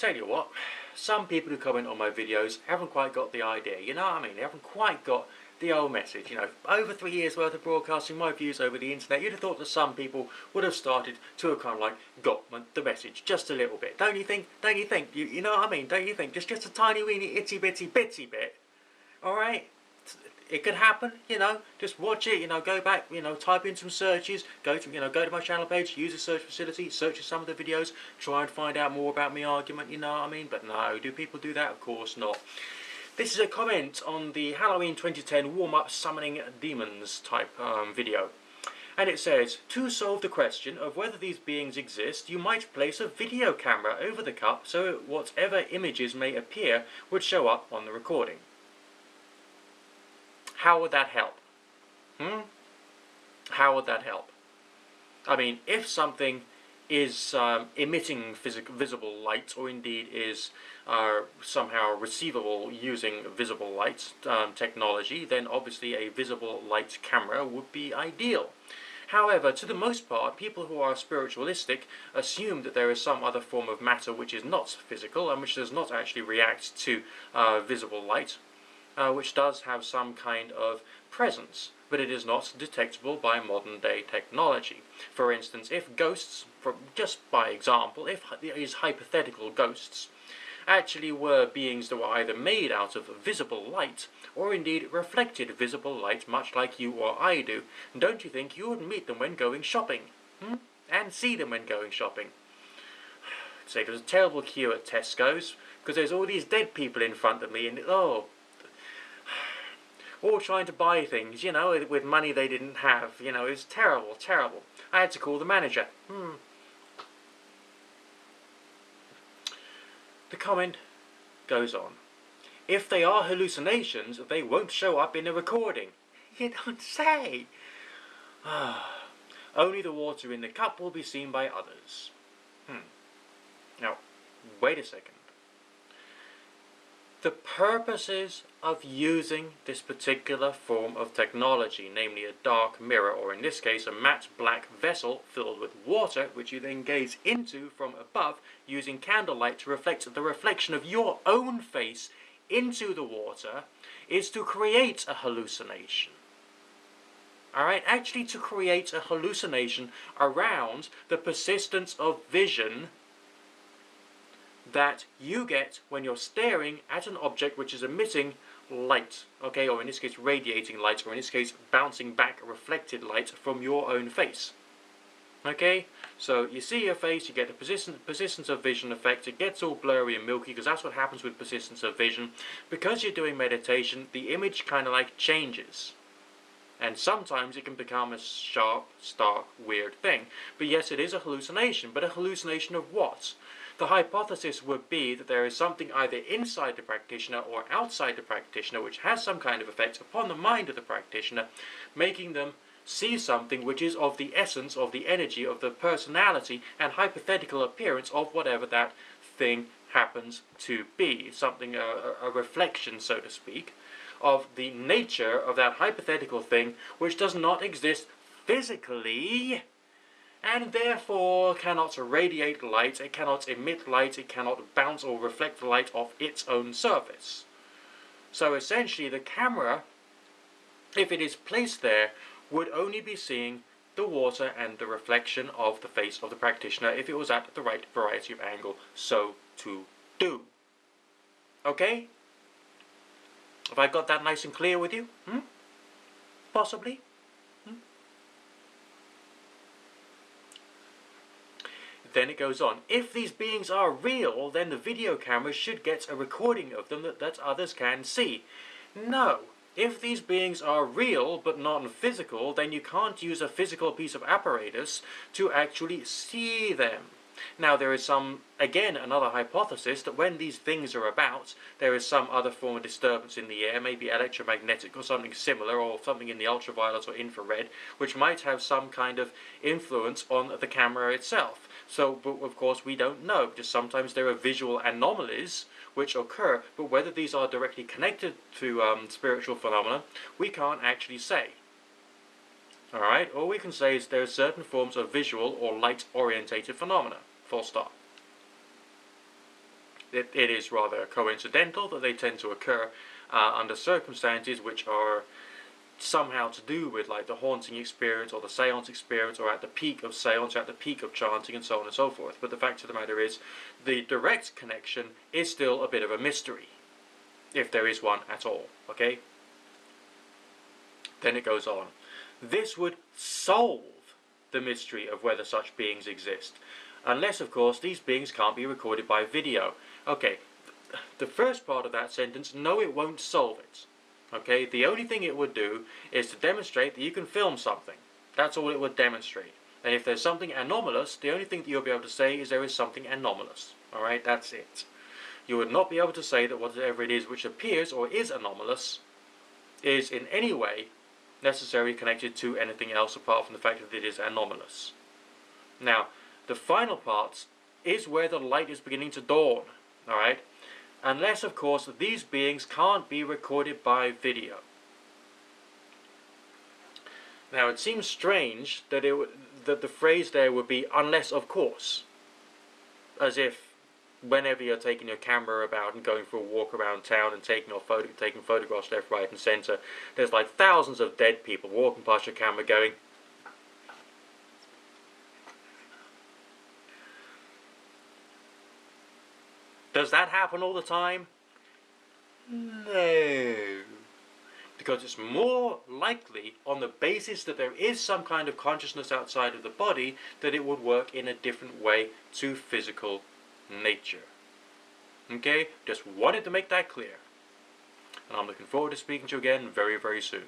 Tell you what, some people who comment on my videos haven't quite got the idea, you know what I mean? They haven't quite got the old message, you know. Over 3 years worth of broadcasting my views over the internet, you'd have thought that some people would have started to have kind of like got the message just a little bit. Don't you think? Don't you think? You know what I mean? Don't you think? Just a tiny weeny itsy bitsy bit. Alright? It could happen, you know. Just watch it, you know, go back, you know, type in some searches, go to my channel page, use the search facility, search some of the videos, try and find out more about my argument, you know what I mean? But no, do people do that? Of course not. This is a comment on the Halloween 2010 warm-up summoning demons type video. And it says, to solve the question of whether these beings exist, you might place a video camera over the cup so whatever images may appear would show up on the recording. How would that help? How would that help? I mean, if something is emitting visible light, or indeed is somehow receivable using visible light technology, then obviously a visible light camera would be ideal. However, to the most part, people who are spiritualistic assume that there is some other form of matter which is not physical and which does not actually react to visible light, which does have some kind of presence, but it is not detectable by modern day technology. For instance, if ghosts, just by example, if these hypothetical ghosts actually were beings that were either made out of visible light or indeed reflected visible light, much like you or I do, don't you think you would meet them when going shopping? And see them when going shopping? Say there's a terrible queue at Tesco's because there's all these dead people in front of me, and oh, all trying to buy things, you know, with money they didn't have. You know, it was terrible, terrible. I had to call the manager. The comment goes on. If they are hallucinations, they won't show up in a recording. You don't say. Only the water in the cup will be seen by others. Now, wait a second. The purposes of using this particular form of technology, namely a dark mirror, or in this case a matte black vessel filled with water, which you then gaze into from above using candlelight to reflect the reflection of your own face into the water, is to create a hallucination. Alright, actually to create a hallucination around the persistence of vision that you get when you're staring at an object which is emitting light, okay, or in this case radiating light, or in this case bouncing back reflected light from your own face. Okay, so you see your face, you get the persistence of vision effect. It gets all blurry and milky because that's what happens with persistence of vision. Because you're doing meditation, the image kind of like changes. And sometimes it can become a sharp, stark, weird thing. But yes, it is a hallucination. But a hallucination of what? The hypothesis would be that there is something either inside the practitioner or outside the practitioner which has some kind of effect upon the mind of the practitioner, making them see something which is of the essence, of the energy, of the personality and hypothetical appearance of whatever that thing happens to be. Something, a reflection, so to speak, of the nature of that hypothetical thing which does not exist physically, and therefore cannot radiate light, it cannot emit light, it cannot bounce or reflect light off its own surface. So essentially the camera, if it is placed there, would only be seeing the water and the reflection of the face of the practitioner if it was at the right variety of angle so to do. Okay? Have I got that nice and clear with you? Possibly? Then it goes on. If these beings are real, then the video camera should get a recording of them that others can see. No. If these beings are real but non-physical, then you can't use a physical piece of apparatus to actually see them. Now there is again another hypothesis that when these things are about, there is some other form of disturbance in the air, maybe electromagnetic or something similar, or something in the ultraviolet or infrared, which might have some kind of influence on the camera itself. So, but of course we don't know. Just sometimes there are visual anomalies which occur, but whether these are directly connected to spiritual phenomena, we can't actually say. Alright, all we can say is there are certain forms of visual or light-orientated phenomena. Full stop. it is rather coincidental that they tend to occur under circumstances which are somehow to do with like the haunting experience or the seance experience, or at the peak of seance, or at the peak of chanting, and so on and so forth. But the fact of the matter is, the direct connection is still a bit of a mystery, if there is one at all. Okay? Then it goes on. This would solve the mystery of whether such beings exist, unless of course these beings can't be recorded by video. Okay, the first part of that sentence, no, it won't solve it. Okay, the only thing it would do is to demonstrate that you can film something. That's all it would demonstrate. And if there's something anomalous, the only thing that you'll be able to say is there is something anomalous. Alright, that's it. You would not be able to say that whatever it is which appears or is anomalous is in any way necessarily connected to anything else apart from the fact that it is anomalous. Now, the final part is where the light is beginning to dawn. Alright? Unless, of course, these beings can't be recorded by video. Now, it seems strange that the phrase there would be "unless, of course," as if whenever you're taking your camera about and going for a walk around town and taking photographs left, right, and centre, there's like thousands of dead people walking past your camera going, does that happen all the time? No. Because it's more likely, on the basis that there is some kind of consciousness outside of the body, that it would work in a different way to physical nature. Okay? Just wanted to make that clear. And I'm looking forward to speaking to you again very, very soon.